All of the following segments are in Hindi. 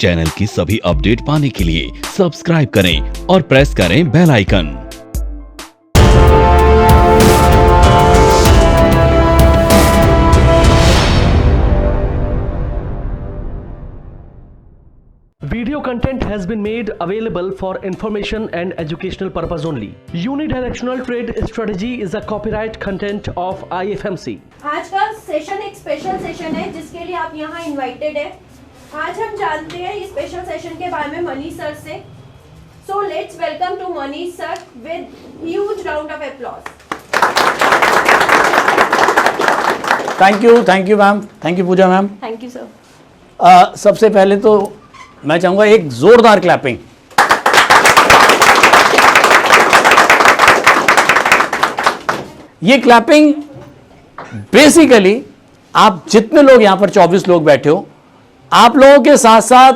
चैनल की सभी अपडेट पाने के लिए सब्सक्राइब करें और प्रेस करें bell icon. Video content has been made available for information and educational purpose only. Unidirectional trade strategy is a copyright content of IFMC. आज का सेशन एक स्पेशल सेशन है जिसके लिए आप यहाँ इनवाइटेड है। आज हम जानते हैं इस स्पेशल सेशन के बारे में मनीष सर से। So let's welcome to Manish sir with huge round of applause. Thank you ma'am, thank you Pooja ma'am. Thank you sir. सबसे पहले तो मैं चाहूंगा एक जोरदार क्लैपिंग। ये क्लैपिंग बेसिकली आप जितने लोग यहां पर 24 लोग बैठे हो, आप लोगों के साथ साथ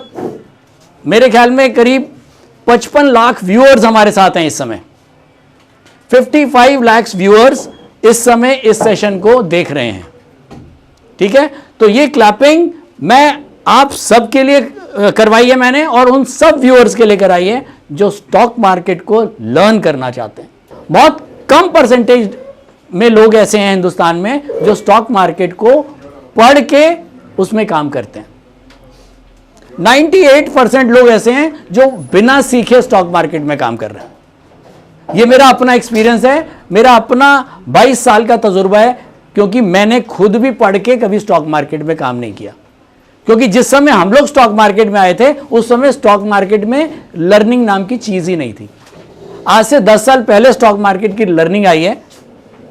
मेरे ख्याल में करीब 55 लाख व्यूअर्स हमारे साथ हैं इस समय। 55 लाख व्यूअर्स इस समय इस सेशन को देख रहे हैं। ठीक है, तो ये क्लैपिंग मैं आप सबके लिए करवाई है मैंने, और उन सब व्यूअर्स के लिए कराई है जो स्टॉक मार्केट को लर्न करना चाहते हैं। बहुत कम परसेंटेज में लोग ऐसे हैं हिंदुस्तान में जो स्टॉक मार्केट को पढ़ के उसमें काम करते हैं। 98% लोग ऐसे हैं जो बिना सीखे स्टॉक मार्केट में काम कर रहे हैं। ये मेरा अपना एक्सपीरियंस है, मेरा अपना 22 साल का तजुर्बा है, क्योंकि मैंने खुद भी पढ़ के कभी स्टॉक मार्केट में काम नहीं किया। क्योंकि जिस समय हम लोग स्टॉक मार्केट में आए थे उस समय स्टॉक मार्केट में लर्निंग नाम की चीज ही नहीं थी। आज से 10 साल पहले स्टॉक मार्केट की लर्निंग आई है,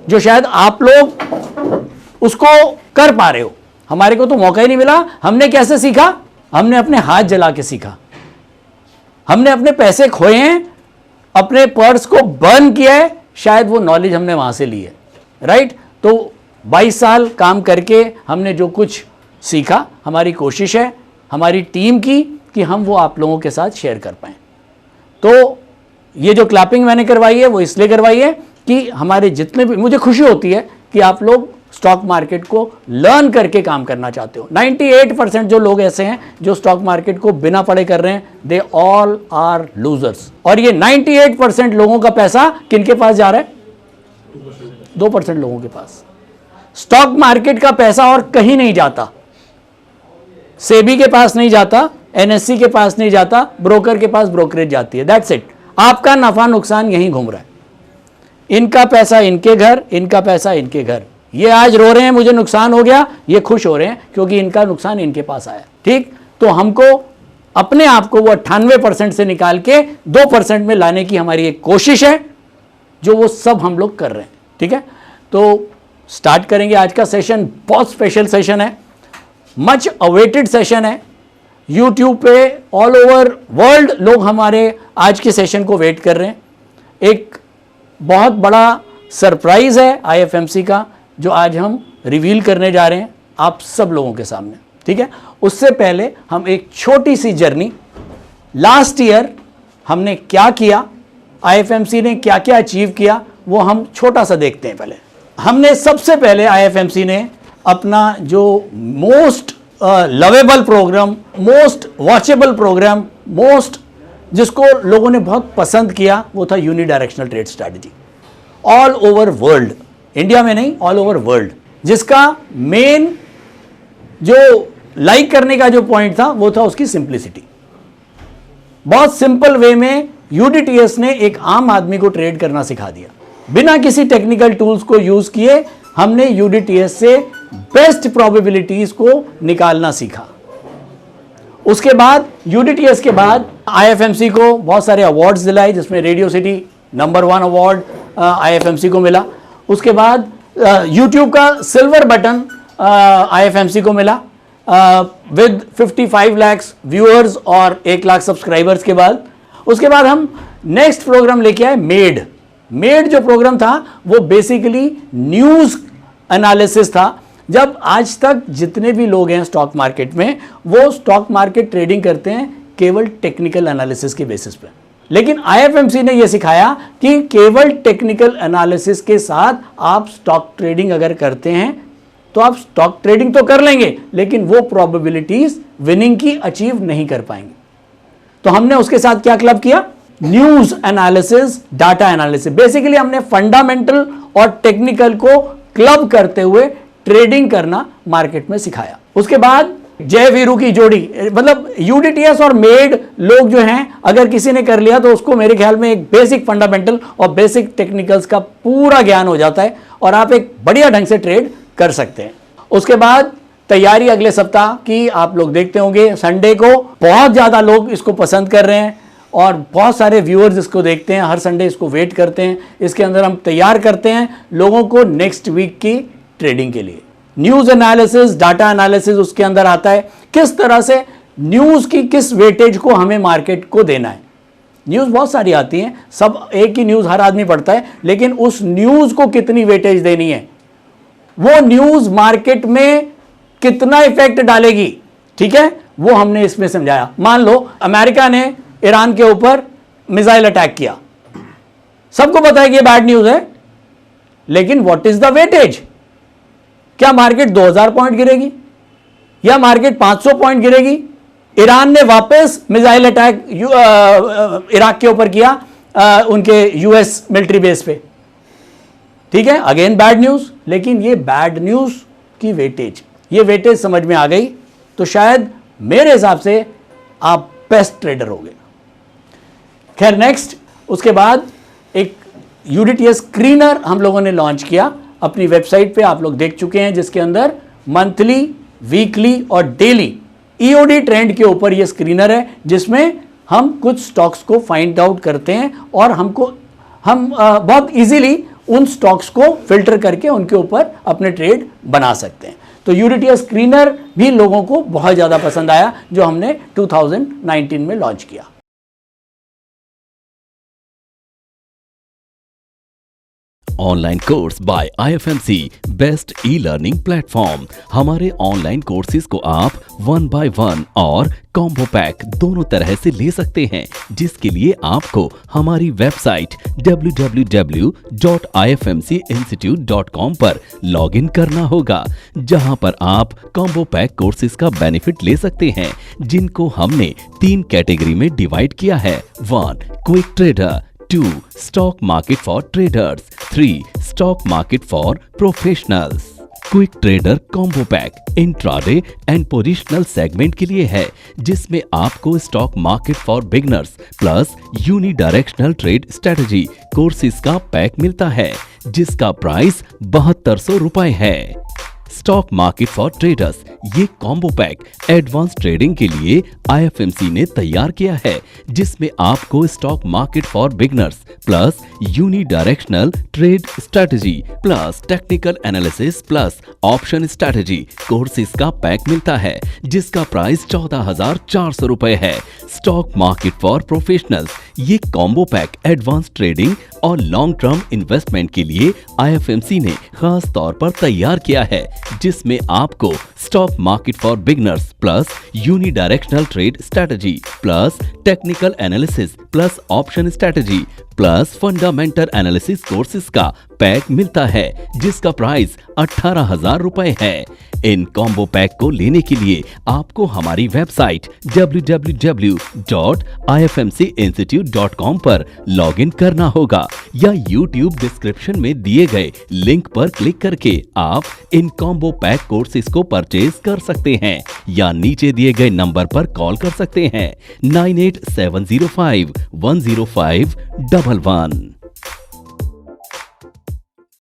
जो शायद आप लोग उसको कर पा रहे हो। हमारे को तो मौका ही नहीं मिला। हमने कैसे सीखा? हमने अपने हाथ जला के सीखा। हमने अपने पैसे खोए हैं, अपने पर्स को बर्न किया है, शायद वो नॉलेज हमने वहां से ली है। राइट? तो 22 साल काम करके हमने जो कुछ सीखा, हमारी कोशिश है हमारी टीम की कि हम वो आप लोगों के साथ शेयर कर पाएं। तो ये जो क्लैपिंग मैंने करवाई है वो इसलिए करवाई है कि हमारे जितने भी, मुझे खुशी होती है कि आप लोग स्टॉक मार्केट को लर्न करके काम करना चाहते हो। 98% जो लोग ऐसे हैं जो स्टॉक मार्केट को बिना पढ़े कर रहे हैं, दे ऑल आर लूजर्स। और ये 98% लोगों का पैसा किनके पास जा रहा है? 2% लोगों के पास। स्टॉक मार्केट का पैसा और कहीं नहीं जाता। सेबी के पास नहीं जाता, एनएससी के पास नहीं जाता, ब्रोकर के पास ब्रोकरेज जाती है। That's it. आपका नफा नुकसान यहीं घूम रहा है। इनका पैसा इनके घर, इनका पैसा इनके घर। ये आज रो रहे हैं मुझे नुकसान हो गया, ये खुश हो रहे हैं क्योंकि इनका नुकसान इनके पास आया। ठीक? तो हमको अपने आप को वो 98% से निकाल के 2% में लाने की हमारी एक कोशिश है, जो वो सब हम लोग कर रहे हैं। ठीक है, तो स्टार्ट करेंगे आज का सेशन। बहुत स्पेशल सेशन है, मच अवेटेड सेशन है। यूट्यूब पे ऑल ओवर वर्ल्ड लोग हमारे आज के सेशन को वेट कर रहे हैं। एक बहुत बड़ा सरप्राइज है आईएफएमसी का, जो आज हम रिवील करने जा रहे हैं आप सब लोगों के सामने। ठीक है, उससे पहले हम एक छोटी सी जर्नी, लास्ट ईयर हमने क्या किया, आईएफएमसी ने क्या क्या अचीव किया, वो हम छोटा सा देखते हैं। पहले हमने सबसे पहले आईएफएमसी ने अपना जो most lovable program, most watchable program, most जिसको लोगों ने बहुत पसंद किया, वो था unidirectional trade strategy. All over world, India में नहीं, ऑल ओवर वर्ल्ड, जिसका मेन जो लाइक करने का जो पॉइंट था वो था उसकी सिंप्लिसिटी। बहुत सिंपल वे में यूडीटीएस ने एक आम आदमी को ट्रेड करना सिखा दिया। बिना किसी टेक्निकल टूल्स को यूज किए हमने यूडीटीएस से बेस्ट प्रोबेबिलिटीज को निकालना सीखा। उसके बाद यूडीटीएस के बाद आईएफएमसी को बहुत सारे अवार्ड्स दिलाए, जिसमें radio city number 1 award IFMC को मिला। उसके बाद यूट्यूब का सिल्वर बटन आईएफएमसी को मिला विद 55 लाख व्यूअर्स और 1 लाख सब्सक्राइबर्स के बाद। उसके बाद हम नेक्स्ट प्रोग्राम लेके आए मेड जो प्रोग्राम था वो बेसिकली न्यूज एनालिसिस था। जब आज तक जितने भी लोग हैं स्टॉक मार्केट में, वो स्टॉक मार्केट ट्रेडिंग करते हैं केवल टेक्निकल एनालिसिस के बेसिस पे, लेकिन आईएफएमसी ने यह सिखाया कि केवल टेक्निकल एनालिसिस के साथ आप स्टॉक ट्रेडिंग अगर करते हैं तो आप स्टॉक ट्रेडिंग तो कर लेंगे लेकिन वो प्रोबेबिलिटीज विनिंग की अचीव नहीं कर पाएंगे। तो हमने उसके साथ क्या क्लब किया, news analysis, data analysis. Basically हमने फंडामेंटल और टेक्निकल को क्लब करते हुए ट्रेडिंग करना मार्केट में सिखाया। उसके बाद जय वीरू की जोड़ी, मतलब यूडीटीएस और मेड लोग जो हैं, अगर किसी ने कर लिया तो उसको मेरे ख्याल में एक बेसिक फंडामेंटल और बेसिक टेक्निकल्स का पूरा ज्ञान हो जाता है और आप एक बढ़िया ढंग से ट्रेड कर सकते हैं। उसके बाद तैयारी अगले सप्ताह की आप लोग देखते होंगे, संडे को बहुत ज्यादा लोग इसको पसंद कर रहे हैं और बहुत सारे व्यूअर्स इसको देखते हैं, हर संडे इसको वेट करते हैं। इसके अंदर हम तैयार करते हैं लोगों को नेक्स्ट वीक की ट्रेडिंग के लिए। न्यूज एनालिसिस, डाटा एनालिसिस उसके अंदर आता है, किस तरह से न्यूज की किस वेटेज को हमें मार्केट को देना है। न्यूज बहुत सारी आती हैं, सब एक ही न्यूज हर आदमी पढ़ता है, लेकिन उस न्यूज को कितनी वेटेज देनी है, वो न्यूज मार्केट में कितना इफेक्ट डालेगी, ठीक है, वो हमने इसमें समझाया। मान लो अमेरिका ने ईरान के ऊपर मिसाइल अटैक किया, सबको पता है कि ये बैड न्यूज है, लेकिन व्हाट इज द वेटेज? क्या मार्केट 2000 पॉइंट गिरेगी या मार्केट 500 पॉइंट गिरेगी? ईरान ने वापस मिसाइल अटैक इराक के ऊपर किया, उनके यूएस मिलिट्री बेस पे, ठीक है, अगेन बैड न्यूज। लेकिन ये बैड न्यूज की वेटेज, ये वेटेज समझ में आ गई तो शायद मेरे हिसाब से आप बेस्ट ट्रेडर होगे। खैर नेक्स्ट, उसके बाद एक यूडीटीएस स्क्रीनर हम लोगों ने लॉन्च किया अपनी वेबसाइट पे, आप लोग देख चुके हैं, जिसके अंदर मंथली, वीकली और डेली ईओडी ट्रेंड के ऊपर ये स्क्रीनर है, जिसमें हम कुछ स्टॉक्स को फाइंड आउट करते हैं और हम बहुत इजीली उन स्टॉक्स को फिल्टर करके उनके ऊपर अपने ट्रेड बना सकते हैं। तो यूडीटीएस स्क्रीनर भी लोगों को बहुत ज़्यादा पसंद आया, जो हमने 2019 में लॉन्च किया। Online course by IFMC best e learning platform. हमारे ऑनलाइन कोर्सेज को आप 1 by 1 और कॉम्बो पैक दोनों तरह से ले सकते हैं, जिसके लिए आपको हमारी वेबसाइट www.ifmcinstitute.com पर लॉगिन करना होगा, जहां पर आप कॉम्बो पैक कोर्सेज का बेनिफिट ले सकते हैं, जिनको हमने 3 कैटेगरी में डिवाइड किया है। 1 quick trader, 2 stock market for traders, 3 stock market for professionals. Quick trader combo pack intraday and positional segment के लिए है, जिसमें आपको stock market for beginners plus unidirectional trade strategy courses का पैक मिलता है, जिसका प्राइस 7200 रुपए है। स्टॉक मार्केट फॉर ट्रेडर्स, ये कॉम्बो पैक एडवांस ट्रेडिंग के लिए IFMC ने तैयार किया है, जिसमें आपको stock market for beginners plus unidirectional trade strategy plus technical analysis plus option strategy courses का पैक मिलता है, जिसका प्राइस 14,400 रुपए है। स्टॉक मार्केट फॉर प्रोफेशनल्स, ये कॉम्बो पैक एडवांस ट्रेडिंग और लॉन्ग टर्म इन्वेस्टमेंट के लिए IFMC ने खास तौर पर तैयार किया है, जिसमें आपको stock market for beginners plus unidirectional trade strategy plus technical analysis plus option strategy plus fundamental analysis courses का पैक मिलता है, जिसका प्राइस 18,000 रुपए है। इन कॉम्बो पैक को लेने के लिए आपको हमारी वेबसाइट www.ifmcinstitute.com पर लॉगिन करना होगा, या YouTube डिस्क्रिप्शन में दिए गए लिंक पर क्लिक करके आप इन कॉम्बो पैक कोर्सेज को परचेज कर सकते हैं, या नीचे दिए गए नंबर पर कॉल कर सकते हैं 9870510511।